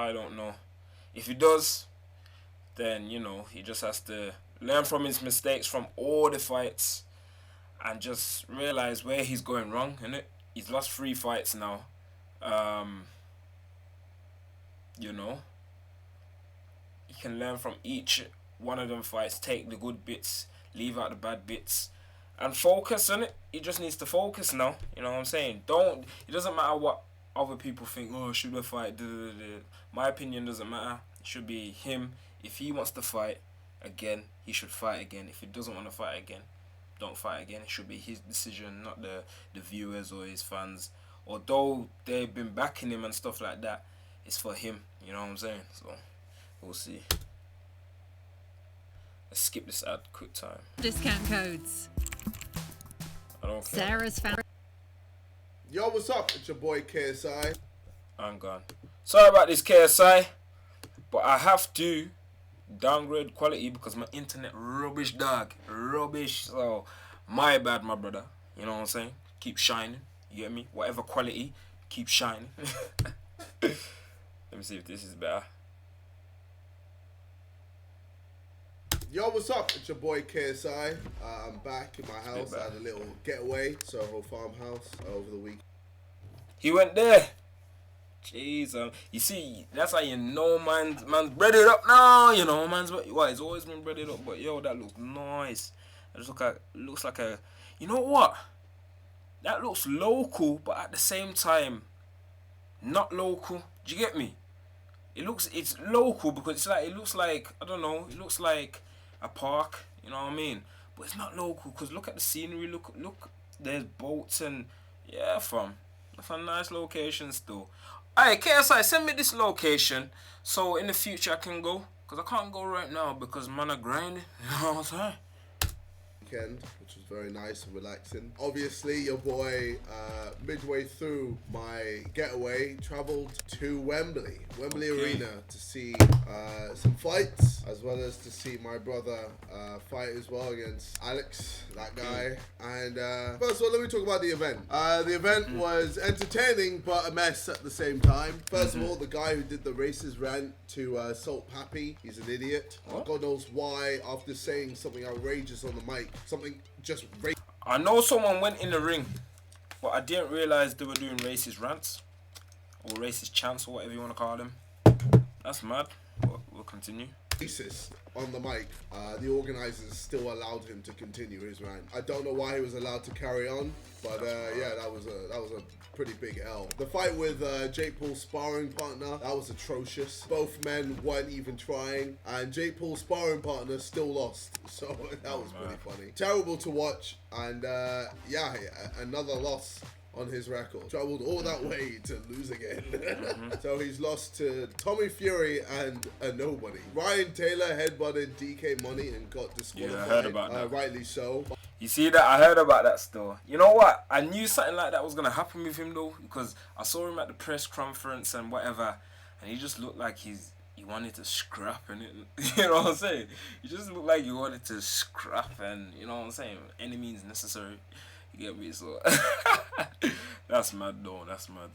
I don't know. If he does, then, you know, he just has to learn from his mistakes from all the fights and just realize where he's going wrong, innit? He's lost 3 fights now. You know, he can learn from each one of them fights, take the good bits, leave out the bad bits, and focus on it. He just needs to focus now. You know what I'm saying? It doesn't matter what other people think. Oh, should I fight? My opinion doesn't matter. It should be him. If he wants to fight again, he should fight again. If he doesn't want to fight again, don't fight again. It should be his decision, not the viewers or his fans. Although they've been backing him and stuff like that, it's for him. You know what I'm saying? So we'll see. Let's skip this ad quick time. Discount codes. I don't care. Sarah's found. Yo, what's up? It's your boy KSI. I'm gone. Sorry about this, KSI, but I have to downgrade quality because my internet rubbish, dog. Rubbish. So my bad, my brother. You know what I'm saying? Keep shining. You get me? Whatever quality, keep shining. Let me see if this is better. Yo, what's up? It's your boy KSI. I'm back in my house. I had a little getaway, Soho farmhouse over the week. He went there. Jeez, you see, that's how you know man's breaded up now. You know, it's always been breaded up. But yo, that looks nice. It just looks like a, you know what? That looks local, but at the same time, not local. Do you get me? It's local because it looks like, I don't know, it looks like a park, you know what I mean? But it's not local because look at the scenery, look, there's boats and, yeah, fam. That's a nice location still. Alright, KSI, send me this location so in the future I can go. Because I can't go right now because man are grinding, you know what I'm saying? Weekend, which was very nice and relaxing. Obviously, your boy, midway through my getaway, travelled to Wembley Arena to see some fights, as well as to see my brother fight as well against Alex, that guy. And first of all, let me talk about the event. The event was entertaining, but a mess at the same time. First of all, the guy who did the racist rant to Salt Pappy, he's an idiot. God knows why, after saying something outrageous on the mic, something just I know someone went in the ring, but I didn't realise they were doing racist rants or racist chants or whatever you want to call them. That's mad. We'll continue. Racist on the mic. The organisers still allowed him to continue his rant. I don't know why he was allowed to carry on, but yeah, that was a pretty big L. The fight with Jake Paul's sparring partner, that was atrocious. Both men weren't even trying, and Jake Paul's sparring partner still lost, so that was pretty funny. Terrible to watch, and yeah, another loss on his record. Traveled all that way to lose again. So he's lost to Tommy Fury and a nobody. Ryan Taylor headbutted DK Money and got disqualified. Yeah, I heard about that. Rightly so. You see that? I heard about that still. You know what? I knew something like that was going to happen with him though, because I saw him at the press conference and whatever, and he just looked like he wanted to scrap, and you know what I'm saying? He just looked like he wanted to scrap, and you know what I'm saying? Any means necessary. You get me? So that's mad though. That's mad.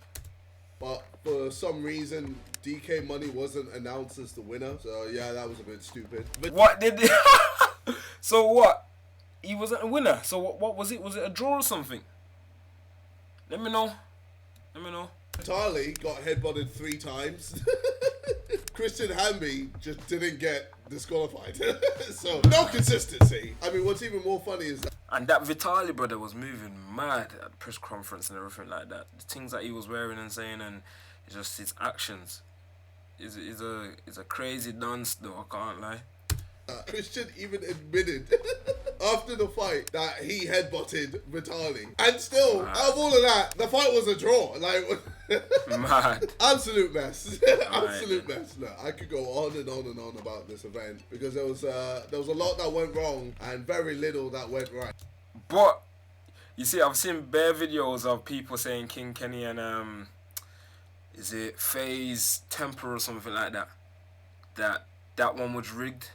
But for some reason, DK Money wasn't announced as the winner. So yeah, that was a bit stupid. But what did? So what? He wasn't a winner. So what was it? Was it a draw or something? Let me know. Tarley got headbutted 3 times. Christian Hamby just didn't get disqualified. So no consistency. I mean, what's even more funny is that. And that Vitali brother was moving mad at the press conference and everything like that. The things that he was wearing and saying, and just his actions. Is a crazy dance though, I can't lie. Christian even admitted after the fight that he headbutted Vitali. And still, out of all of that, the fight was a draw. Like, mad. Absolute mess. Absolute mess. Look, I could go on and on and on about this event because there was a lot that went wrong and very little that went right. But you see, I've seen bare videos of people saying King Kenny and is it FaZe Temper or something like that? That one was rigged.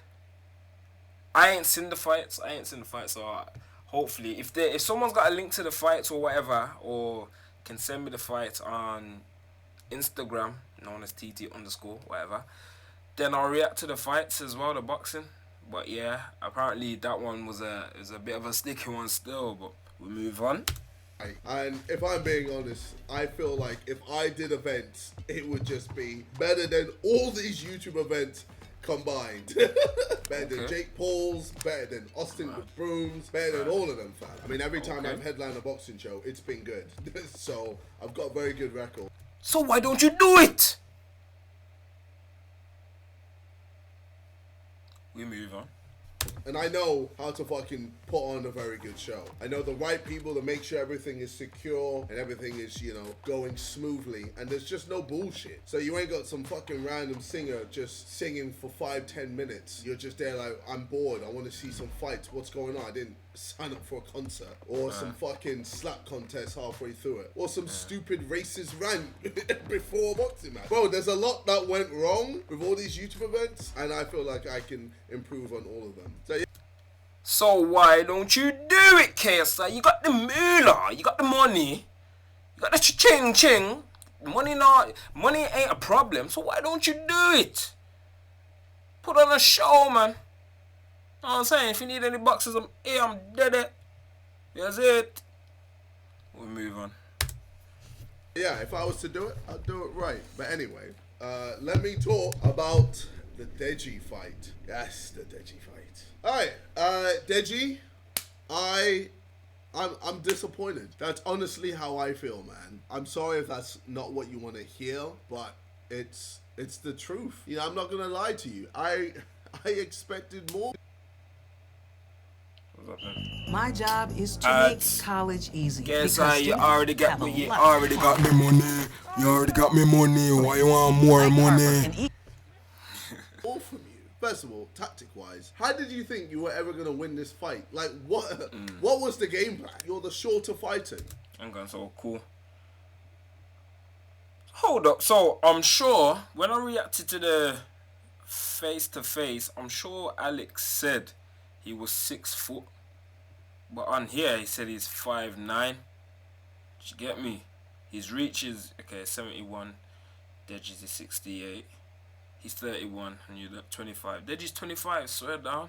I ain't seen the fights, so hopefully if someone's got a link to the fights or whatever, or can send me the fights on Instagram, known as TT underscore, whatever. Then I'll react to the fights as well, the boxing. But yeah, apparently that one was a bit of a sticky one still. But we move on. And if I'm being honest, I feel like if I did events, it would just be better than all these YouTube events combined. Better than Jake Paul's, better than Austin with Brooms, better than all of them, fam. I mean, every time I've headlined a boxing show, it's been good. So I've got a very good record. So why don't you do it? We move on. And I know how to fucking put on a very good show. I know the right people to make sure everything is secure and everything is, you know, going smoothly. And there's just no bullshit. So you ain't got some fucking random singer just singing for 5-10 minutes. You're just there like, I'm bored. I want to see some fights. What's going on? I didn't sign up for a concert. Or some fucking slap contest halfway through it. Or some stupid racist rant before a boxing match. Bro, there's a lot that went wrong with all these YouTube events. And I feel like I can improve on all of them. So yeah. So why don't you do it, KSI? You got the moolah, you got the money, you got the ching ching. Money ain't a problem. So why don't you do it? Put on a show, man. Know what I'm saying? If you need any boxes, I'm here. I'm dead. That's it. We'll move on. Yeah, if I was to do it, I'd do it right. But anyway, let me talk about the Deji fight. Yes, the Deji fight. Alright, Deji, I'm disappointed. That's honestly how I feel, man. I'm sorry if that's not what you want to hear, but it's the truth. You know, I'm not gonna lie to you. I expected more. My job is to make college easy. Guess you already got me. You already got me money. You already got me money. Why you want more money? All from you. First of all, tactic-wise, how did you think you were ever gonna win this fight? Like, what was the game plan? You're the shorter fighter. I'm going so cool. Hold up. So I'm sure when I reacted to the face-to-face, I'm sure Alex said he was 6 foot. But on here, he said he's 5'9". Did you get me? His reach is, 71. Deji's is 68. He's 31 and you're 25. Deji's 25, swear down.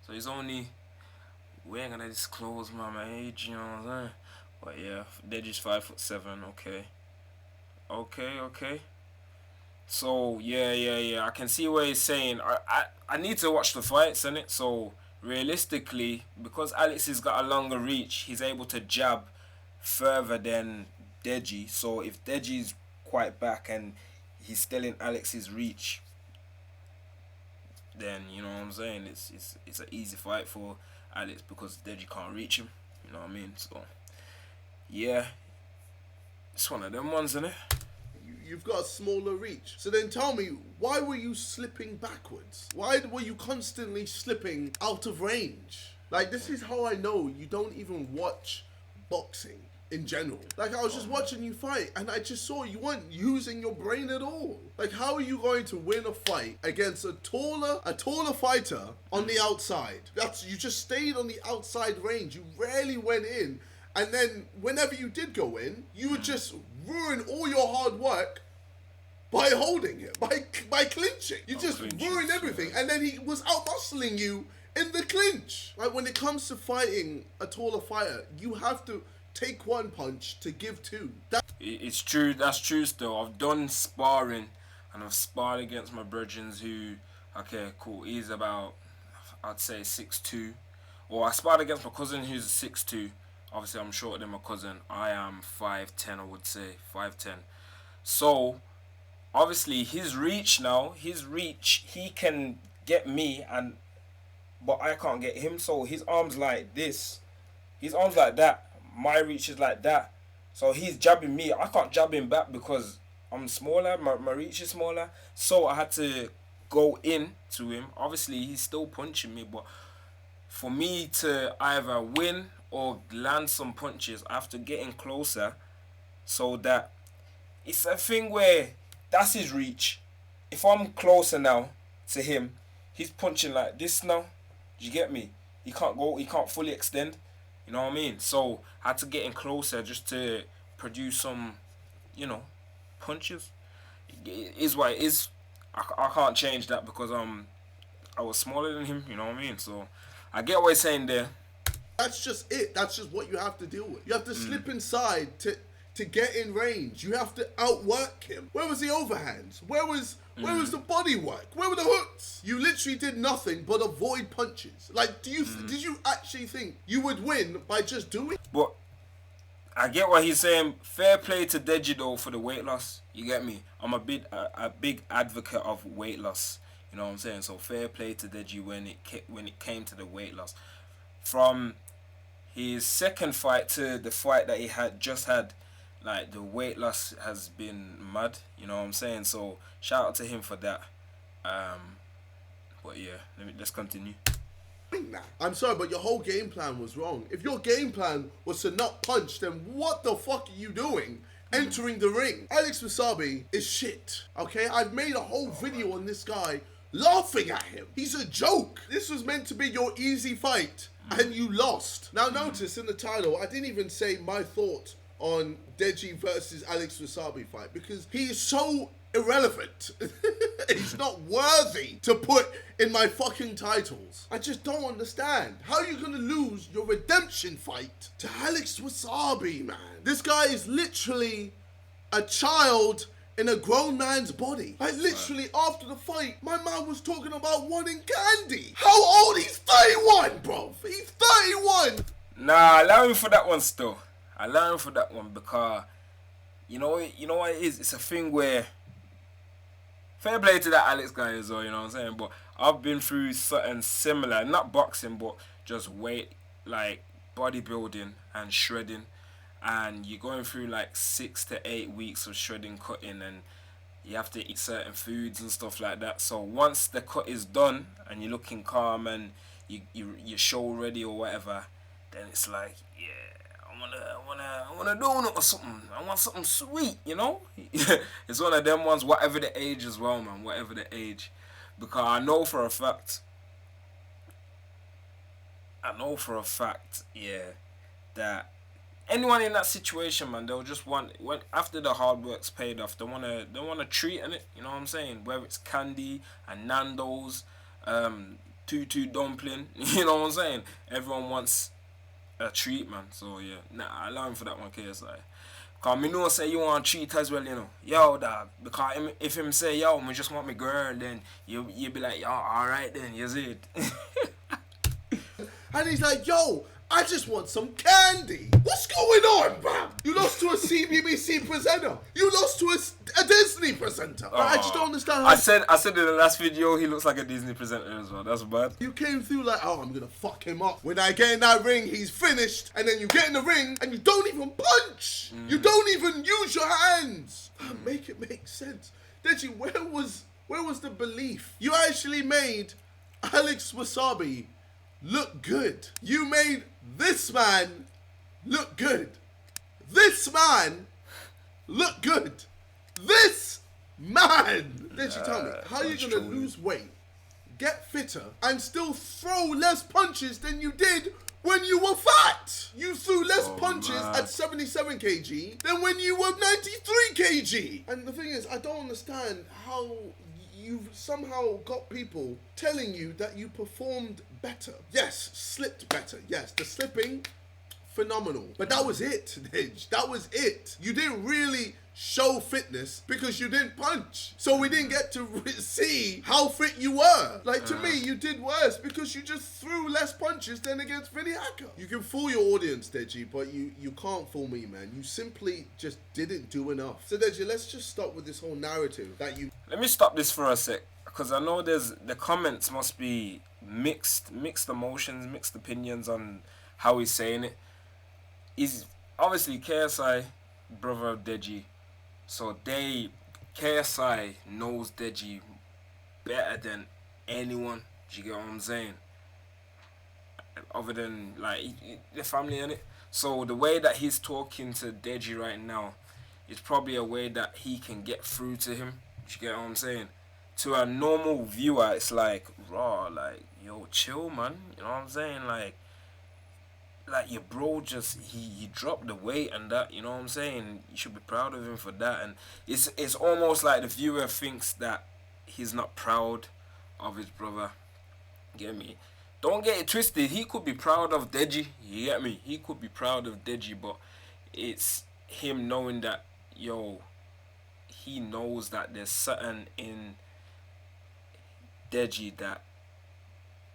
So he's only, we ain't gonna disclose my age, you know what I'm saying? But yeah, Deji's 5'7", okay. Okay. So yeah, I can see what he's saying. I need to watch the fights, innit? So realistically, because Alex has got a longer reach, he's able to jab further than Deji. So if Deji's quite back and he's still in Alex's reach, then you know what I'm saying, it's an easy fight for Alex because Deji can't reach him. You know what I mean? So yeah, it's one of them ones, isn't it? You've got a smaller reach. So then tell me, why were you slipping backwards? Why were you constantly slipping out of range? Like, this is how I know you don't even watch boxing in general. Like, I was just watching you fight and I just saw you weren't using your brain at all. Like, how are you going to win a fight against a taller fighter on the outside? You just stayed on the outside range. You rarely went in. And then whenever you did go in, you would just ruin all your hard work by holding him, by clinching. You just ruined everything. And then he was out-muscling you in the clinch. Like, when it comes to fighting a taller fighter, you have to take one punch to give two. It's true. That's true still. I've done sparring and I've sparred against my brethren who, okay, cool, he's about, I'd say 6'2". Or I sparred against my cousin who's 6'2". Obviously, I'm shorter than my cousin. I am 5'10", I would say. 5'10". So, obviously, his reach, he can get me, but I can't get him. So, his arm's like this. His arm's like that. My reach is like that. So, he's jabbing me. I can't jab him back because I'm smaller. My reach is smaller. So, I had to go in to him. Obviously, he's still punching me, but for me to either win or land some punches after getting closer, so that it's a thing where that's his reach. If I'm closer now to him, he's punching like this now. Do you get me? He can't fully extend. You know what I mean? So I had to get in closer just to produce some, punches. You it is what it is. I can't change that because I was smaller than him. You know what I mean? So I get what he's saying there. That's just it. That's just what you have to deal with. You have to slip inside to get in range. You have to outwork him. Where was the overhands? Where was the body work? Where were the hooks? You literally did nothing but avoid punches. Like, did you actually think you would win by just doing? But I get what he's saying. Fair play to Deji though for the weight loss. You get me? I'm a big advocate of weight loss. You know what I'm saying? So fair play to Deji when it came to the weight loss. From his second fight to the fight that he just had, like the weight loss has been mad. You know what I'm saying? So shout out to him for that. But yeah, let's continue. I'm sorry, but your whole game plan was wrong. If your game plan was to not punch, then what the fuck are you doing entering the ring? Alex Wasabi is shit, okay? I've made a whole video on this guy laughing at him. He's a joke. This was meant to be your easy fight, and you lost. Now notice in the title, I didn't even say my thoughts on Deji versus Alex Wasabi fight because he is so irrelevant. He's not worthy to put in my fucking titles. I just don't understand. How are you gonna lose your redemption fight to Alex Wasabi, man? This guy is literally a child in a grown man's body. Like literally after the fight, my man was talking about wanting candy. How old? He's 31, bro. He's 31. Nah, allow him for that one still. Allow him for that one because you know what it is? It's a thing where fair play to that Alex guy as well, you know what I'm saying? But I've been through something similar, not boxing, but just weight, like bodybuilding and shredding. And you're going through like 6 to 8 weeks of shredding, cutting, and you have to eat certain foods and stuff like that. So once the cut is done and you're looking calm and you're show ready or whatever, then it's like, yeah, I wanna donut or something. I want something sweet, you know. It's one of them ones, whatever the age as well, man. Whatever the age, because I know for a fact, yeah, that anyone in that situation, man, they'll just want when after the hard work's paid off, they wanna treat in it. You know what I'm saying? Whether it's candy and Nando's, tutu dumpling. You know what I'm saying? Everyone wants a treat, man. So yeah, nah, allow him for that one, KSI. Cause me know say you want a treat as well, you know. Yo, dog. Because if him say yo, me just want me girl, then you be like, yo, alright then, you see it. And he's like, yo, I just want some candy. What's going on, man? You lost to a CBBC presenter. You lost to a Disney presenter. I just don't understand how... I said in the last video, he looks like a Disney presenter as well. That's bad. You came through like, oh, I'm going to fuck him up. When I get in that ring, he's finished. And then you get in the ring and you don't even punch. You don't even use your hands. Make it make sense. Deji, where was the belief? You actually made Alex Wasabi look good. You made this man look good. This man look good. This man. Deji, tell me, how are you going to lose weight, get fitter, and still throw less punches than you did when you were fat? You threw less punches at 77 kg than when you were 93 kg. And the thing is, I don't understand how you've somehow got people telling you that you performed better. Yes, slipped better. Yes, the slipping, phenomenal. But that was it, Deji. That was it. You didn't really show fitness because you didn't punch. So we didn't get to see how fit you were. Like, to me, you did worse because you just threw less punches than against Vinny Hacker. You can fool your audience, Deji, but you can't fool me, man. You simply just didn't do enough. So, Deji, let's just stop with this whole narrative that you... Let me stop this for a sec, because I know the comments must be mixed emotions, mixed opinions on how he's saying it. He's obviously KSI, brother of Deji. So KSI knows Deji better than anyone. Do you get what I'm saying? Other than like the family in it. So the way that he's talking to Deji right now is probably a way that he can get through to him. Do you get what I'm saying? To a normal viewer, it's like raw, like yo, chill, man. You know what I'm saying? like your bro just he dropped the weight and that, you know what I'm saying? You should be proud of him for that. And it's almost like the viewer thinks that he's not proud of his brother. Get me? Don't get it twisted. He could be proud of Deji. You get me? He could be proud of Deji, but it's him knowing that, yo, he knows that there's something in Deji that,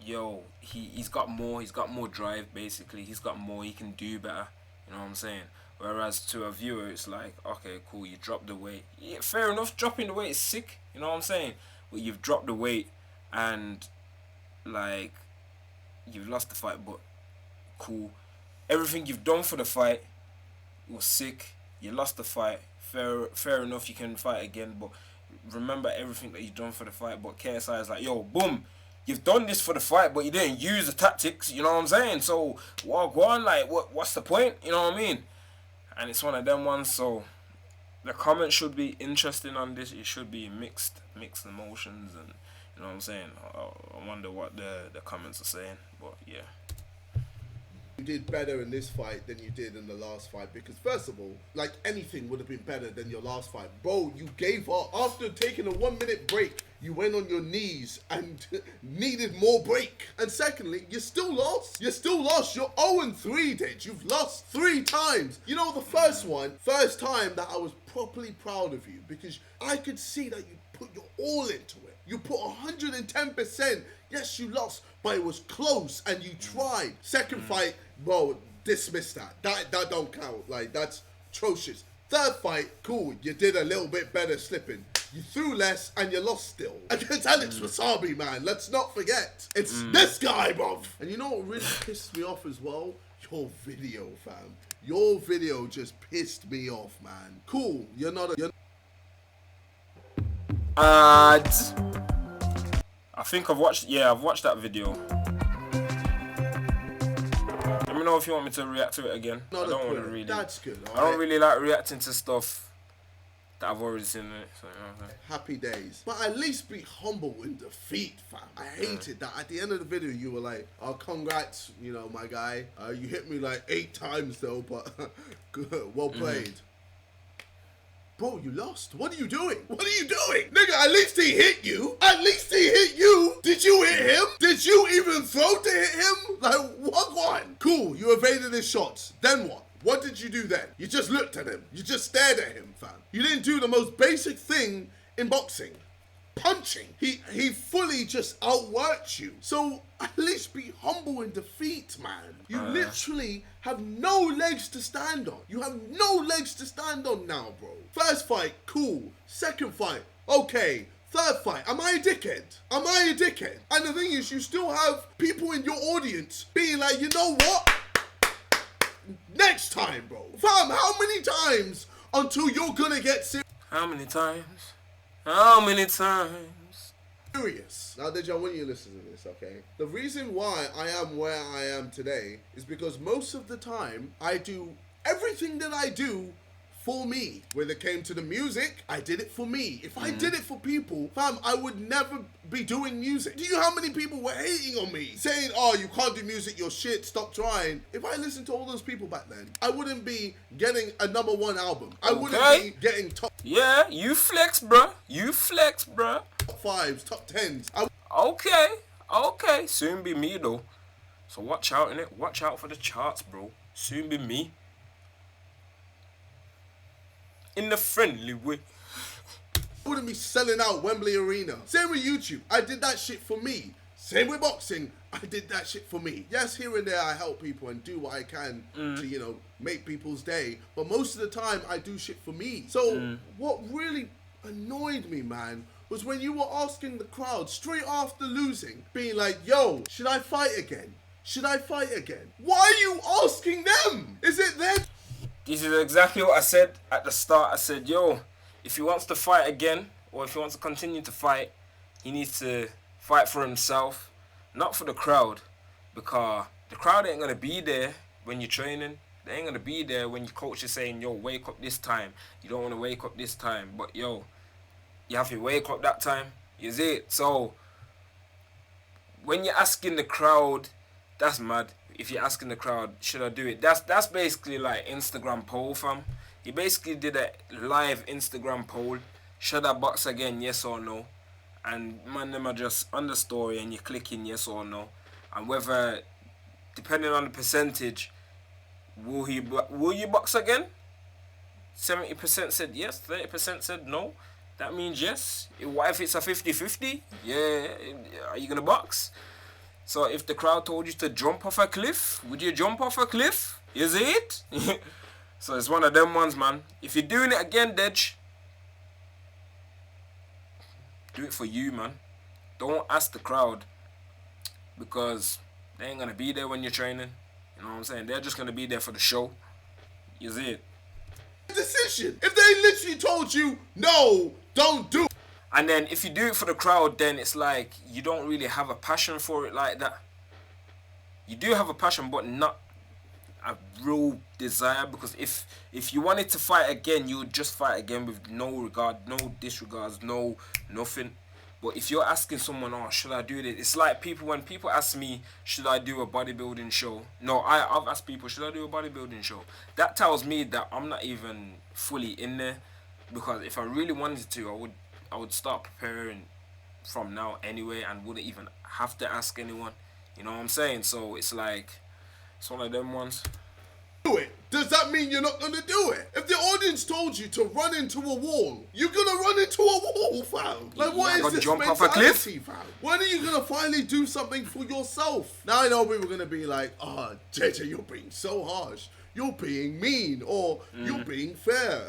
yo, he's got more drive. Basically, he's got more, he can do better, you know what I'm saying? Whereas to a viewer it's like, okay, cool, you dropped the weight. Yeah, fair enough, dropping the weight is sick, you know what I'm saying? But you've dropped the weight and like you've lost the fight, but cool, everything you've done for the fight was sick. You lost the fight, fair enough, you can fight again, but remember everything that you've done for the fight. But KSI is like, yo, boom, you've done this for the fight, but you didn't use the tactics, you know what I'm saying? So go on, like what's the point? You know what I mean? And it's one of them ones, so the comments should be interesting on this. It should be mixed emotions, and you know what I'm saying? I wonder what the comments are saying, but yeah. You did better in this fight than you did in the last fight, because first of all, like, anything would have been better than your last fight. Bro, you gave up. After taking a 1 minute break, you went on your knees and needed more break. And secondly, you still lost. You're 0-3, Deji. You've lost 3 times. You know, the first time that I was properly proud of you, because I could see that you put your all into it. You put 110%. Yes, you lost, but it was close and you tried. Second fight, bro, dismiss that. That don't count. Like, that's atrocious. Third fight, cool. You did a little bit better slipping. You threw less and you lost still. Against Alex Wasabi, man. Let's not forget. It's this guy, bro. And you know what really pissed me off as well? Your video, fam. Your video just pissed me off, man. Cool. You're not a... I think I've watched that video. Let me know if you want me to react to it again. I don't want to really. That's good. I don't really like reacting to stuff that I've already seen in it. So, you know what I'm saying? Happy days. But at least be humble in defeat, fam. I hated that. At the end of the video, you were like, oh, congrats, you know, my guy. You hit me like 8 times though, but good. Well played. Bro, you lost. What are you doing? What are you doing? Nigga, at least he hit you. At least he hit you. Did you hit him? Did you even throw to hit him? Like, what one? Cool, you evaded his shots. Then what? What did you do then? You just looked at him. You just stared at him, fam. You didn't do the most basic thing in boxing. Punching. He fully just outworked you. So at least be humble in defeat, man. You literally have no legs to stand on. You have no legs to stand on now, bro. First fight, cool. Second fight, okay. Third fight, am I a dickhead? Am I a dickhead? And the thing is, you still have people in your audience being like, you know what? Next time, bro. Fam, how many times until you're gonna get serious? How many times? How many times? Serious. Now, Deji, I want you to listen to this, okay? The reason why I am where I am today is because most of the time I do everything that I do for me. When it came to the music, I did it for me. If I did it for people, fam, I would never be doing music. Do you know how many people were hating on me? Saying, oh, you can't do music, you're shit, stop trying. If I listened to all those people back then, I wouldn't be getting a #1 album. I wouldn't be getting top... Yeah, you flex, bruh. You flex, bruh. Top 5s, top 10s. Okay. Soon be me, though. So watch out, innit? Watch out for the charts, bro. Soon be me. In the friendly way. I wouldn't be selling out Wembley Arena. Same with YouTube. I did that shit for me. Same with boxing. I did that shit for me. Yes, here and there I help people and do what I can to, you know, make people's day. But most of the time I do shit for me. So what really annoyed me, man, was when you were asking the crowd straight after losing, being like, yo, should I fight again? Should I fight again? Why are you asking them? Is it their... This is exactly what I said at the start. I said, yo, if he wants to fight again, or if he wants to continue to fight, he needs to fight for himself, not for the crowd. Because the crowd ain't going to be there when you're training. They ain't going to be there when your coach is saying, yo, wake up this time. You don't want to wake up this time. But, yo, you have to wake up that time. You see it? So, when you're asking the crowd, that's mad. if you're asking the crowd, should I do it? That's basically like Instagram poll, fam. He basically did a live Instagram poll. Should I box again? Yes or no? And man, them are just on the story, and you're clicking yes or no, and whether, depending on the percentage, will you box again? 70% said yes, 30% said no. That means yes. What if it's a 50-50? Yeah, are you gonna box? So if the crowd told you to jump off a cliff, would you jump off a cliff? Is it? So it's one of them ones, man. If you're doing it again, Dej, do it for you, man. Don't ask the crowd, because they ain't gonna be there when you're training. You know what I'm saying? They're just gonna be there for the show. You see it? Decision. If they literally told you, no, don't do it. And then if you do it for the crowd, then it's like you don't really have a passion for it like that. You do have a passion, but not a real desire, because if you wanted to fight again, you would just fight again with no regard, no disregards, no nothing. But if you're asking someone, oh, should I do this? It's like when people ask me, should I do a bodybuilding show? No, I've asked people, should I do a bodybuilding show? That tells me that I'm not even fully in there, because if I really wanted to, I would start preparing from now anyway, and wouldn't even have to ask anyone. You know what I'm saying? So it's like, it's one of them ones. Do it. Does that mean you're not gonna do it? If the audience told you to run into a wall, you're gonna run into a wall, fam. Like, what is this jump off a cliff? fam? When are you gonna finally do something for yourself? Now I know people are gonna be like, oh, JJ, you're being so harsh. You're being mean, or you're being fair.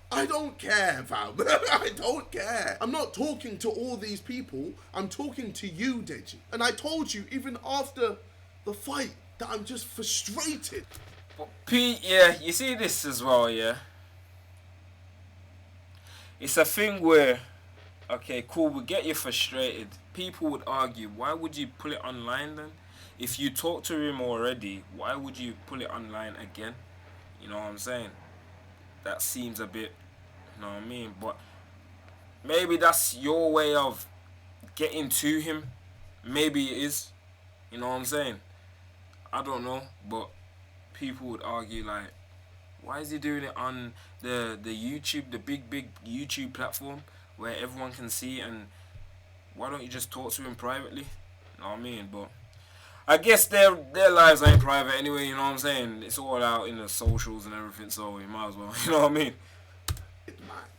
I don't care, fam. I don't care. I'm not talking to all these people. I'm talking to you, Deji. And I told you, even after the fight, that I'm just frustrated. But Pete, yeah, you see this as well, yeah? It's a thing where, okay, cool, we get you frustrated. People would argue, why would you pull it online then? If you talk to him already, why would you pull it online again? You know what I'm saying? That seems a bit, you know what I mean? But maybe that's your way of getting to him. Maybe it is. You know what I'm saying? I don't know, but people would argue like, why is he doing it on the YouTube, the big YouTube platform where everyone can see, and why don't you just talk to him privately? You know what I mean? But I guess their lives ain't private anyway, you know what I'm saying? It's all out in the socials and everything, so you might as well, you know what I mean?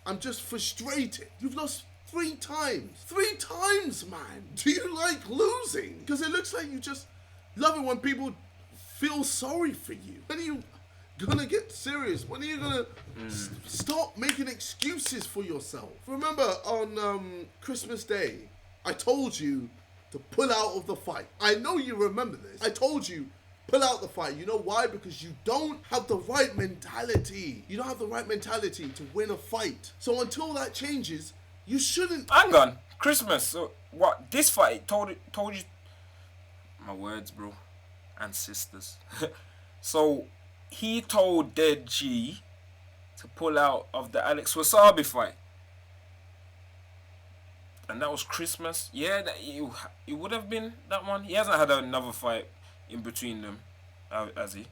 I'm just frustrated. You've lost 3 times. 3 times, man. Do you like losing? Because it looks like you just love it when people feel sorry for you. When are you gonna get serious? When are you gonna stop making excuses for yourself? Remember on Christmas Day, I told you to pull out of the fight. I know you remember this. I told you, pull out the fight. You know why? Because you don't have the right mentality. You don't have the right mentality to win a fight. So until that changes, you shouldn't. Hang on, Christmas. So what? This fight told you. My words, bro, and sisters. So he told Deji to pull out of the Alex Wasabi fight, and that was Christmas. Yeah, it would have been that one. He hasn't had another fight in between them, has he?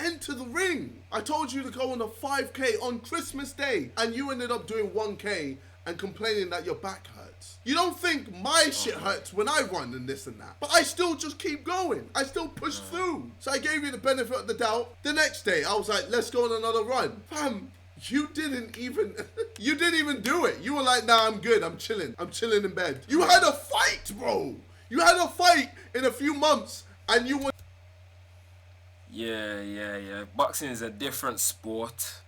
Enter the ring. I told you to go on a 5K on Christmas Day, and you ended up doing 1K and complaining that your back hurts. You don't think my shit hurts when I run and this and that, but I still just keep going. I still push through. So I gave you the benefit of the doubt. The next day, I was like, let's go on another run. Fam, you didn't even do it. You were like, nah, I'm good. I'm chilling in bed. You had a fight, bro. You had a fight in a few months, and you were. Yeah. Boxing is a different sport.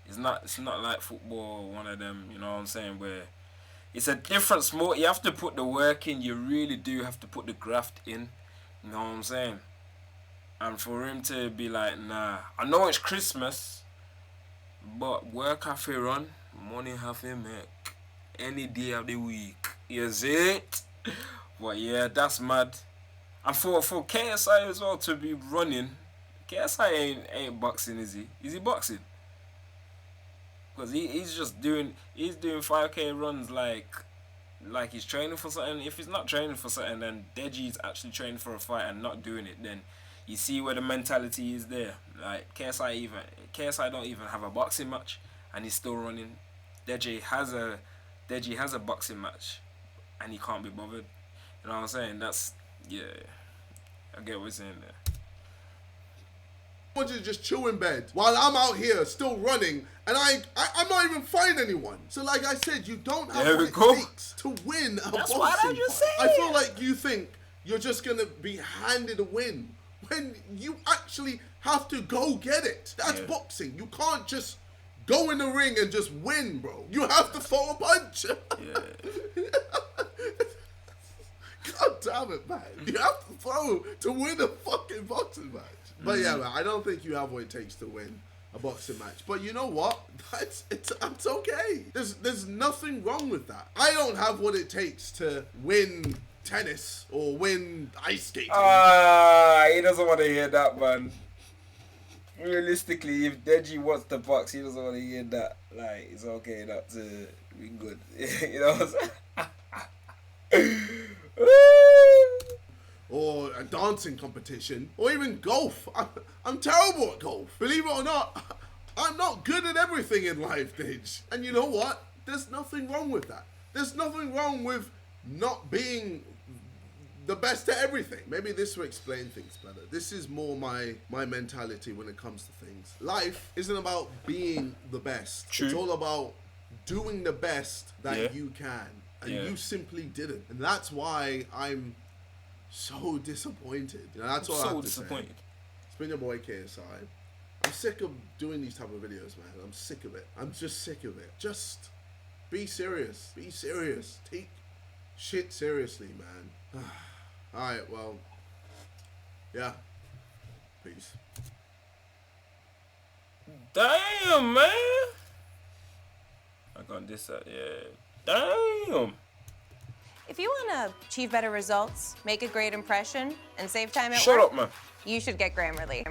It's not like football or one of them, you know what I'm saying, where it's a different sport. You have to put the work in. You really do have to put the graft in. You know what I'm saying? And for him to be like, nah, I know it's Christmas, but work have to run, money have to make, any day of the week. You see it? But yeah, that's mad. And for KSI as well to be running, KSI ain't boxing, is he? Is he boxing? Because he's doing 5K runs like like he's training for something. If he's not training for something, then Deji's actually training for a fight and not doing it. Then you see where the mentality is there. Like KSI don't even have a boxing match, and he's still running. Deji has a boxing match, and he can't be bothered. You know what I'm saying? That's yeah. I get what you're saying there. I want you to just chill in bed while I'm out here still running, and I'm not even fighting anyone. So like I said, you don't have what it takes to win a boxing what I'm just fight. saying. I feel like you think you're just gonna be handed a win when you actually have to go get it. That's boxing. You can't just go in the ring and just win, bro. You have to throw a punch. Yeah. God damn it, man. You have to throw to win a fucking boxing match. But yeah, man, I don't think you have what it takes to win a boxing match. But you know what? It's okay. There's nothing wrong with that. I don't have what it takes to win tennis or win ice skating. He doesn't want to hear that, man. Realistically, if Deji wants to box, he doesn't want to hear that. Like, it's okay not to be good. You know what I'm saying? Or a dancing competition, or even golf. I'm terrible at golf. Believe it or not, I'm not good at everything in life, Deji. And you know what? There's nothing wrong with that. There's nothing wrong with not being the best at everything. Maybe this will explain things better. This is more my mentality when it comes to things. Life isn't about being the best. True. It's all about doing the best that you can. And you simply didn't. And that's why I'm so disappointed. You know, that's all I have to say. It's been your boy KSI. I'm sick of doing these type of videos, man. I'm sick of it. I'm just sick of it. Just be serious. Be serious. Take shit seriously, man. Alright, well, yeah. Peace. Damn, man. I got this out, Damn. If you want to achieve better results, make a great impression, and save time at Shut work, up, man. you should get Grammarly.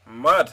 Mad.